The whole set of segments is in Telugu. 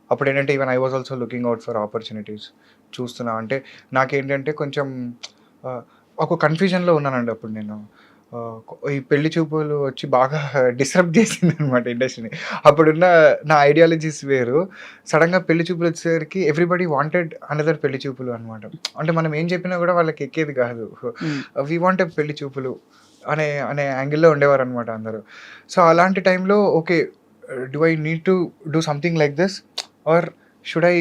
అప్పుడేంటంటే even I was also looking out for opportunities. చూస్తున్నా అంటే నాకేంటంటే కొంచెం ఒక కన్‌ఫ్యూజన్‌లో ఉన్నానండి అప్పుడు నేను. ఈ పెళ్లి చూపులు వచ్చి బాగా డిస్టర్బ్ చేసిందనమాట ఇండస్ట్రీని. అప్పుడున్న నా ఐడియాలజీస్ వేరు. సడెన్‌గా పెళ్లి చూపులు వచ్చేసరికి ఎవ్రీబడీ వాంటెడ్ అనదర్ పెళ్లి చూపులు అనమాట. అంటే మనం ఏం చెప్పినా కూడా వాళ్ళకి ఎక్కేది కాదు. హ్మ్. వి వాంట్ పెళ్లి చూపులు అనే అనే యాంగిల్‌లో ఉండేవారనమాట అందరూ. సో, అలాంటి టైంలో okay. Do I need to do something like this or should I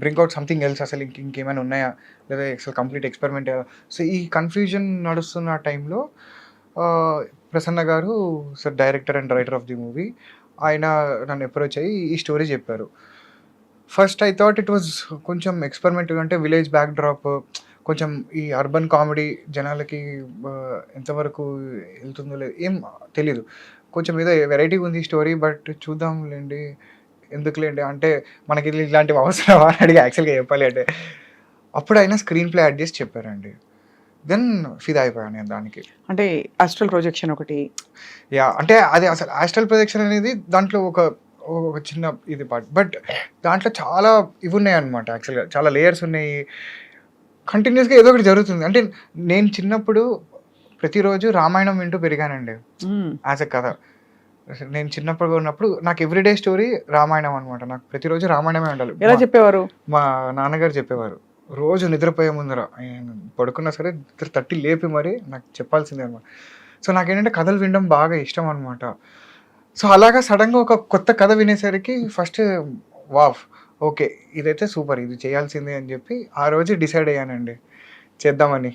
bring out something else అసలు ఇంకేమైనా ఉన్నాయా? లేదా అసలు కంప్లీట్ ఎక్స్‌పెరిమెంట్ సో, ఈ కన్‌ఫ్యూజన్ నడుస్తున్న టైంలో ప్రసన్న గారు sir director and writer of the movie. ఆయన నన్ను అప్రోచ్ అయ్యి ఈ స్టోరీ చెప్పారు. First I thought it was కొంచెం ఎక్స్‌పెరిమెంటివ్ అంటే విలేజ్ బ్యాక్ డ్రాప్ కొంచెం ఈ అర్బన్ కామెడీ జనాలకి ఎంతవరకు ఎళ్తుందో లేదో ఏం తెలీదు. కొంచెం ఏదో వెరైటీగా ఉంది స్టోరీ బట్ చూద్దాంలెండి. ఎందుకులెండి అంటే మనకి ఇలాంటివి అవసరమా అని అడిగా యాక్చువల్‌గా చెప్పాలి అంటే. అప్పుడు ఆయన స్క్రీన్ ప్లే యాడ్ చేసి చెప్పారండి. దెన్ ఫిదా అయిపోయాను నేను దానికి. అంటే అస్ట్రల్ ప్రొజెక్షన్ ఒకటి. యాహ్! అంటే అది అసలు ఆస్ట్రల్ ప్రొజెక్షన్ అనేది దాంట్లో ఒక చిన్న ఇది పార్ట్. బట్ దాంట్లో చాలా ఇవున్నాయన్నమాట యాక్చువల్‌గా. చాలా లేయర్స్ ఉన్నాయి. కంటిన్యూయస్‌గా ఏదో ఒకటి జరుగుతుంది. అంటే నేను చిన్నప్పుడు ప్రతిరోజు రామాయణం వింటూ పెరిగానండి. హ్మ్. యాస్ ఎ కథ. నేను చిన్నప్పుడు ఉన్నప్పుడు నాకు ఎవ్రీడే స్టోరీ రామాయణం అనమాట. నాకు ప్రతిరోజు రామాయణమే ఉండాలి. ఎలా చెప్పేవారు? మా నాన్నగారు చెప్పేవారు. రోజు నిద్రపోయే ముందర పడుకున్నా సరే నిద్ర తట్టి లేపి మరి నాకు చెప్పాల్సిందే అనమాట. సో, నాకేంటంటే కథలు వినడం బాగా ఇష్టం అనమాట. సో, అలాగా సడెన్‌గా ఒక కొత్త కథ వినేసరికి ఫస్ట్ వావ్! ఓకే. ఇదైతే సూపర్. ఇది చేయాల్సిందే అని జెప్పి ఆ రోజు డిసైడ్ అయ్యానండి చేద్దామని.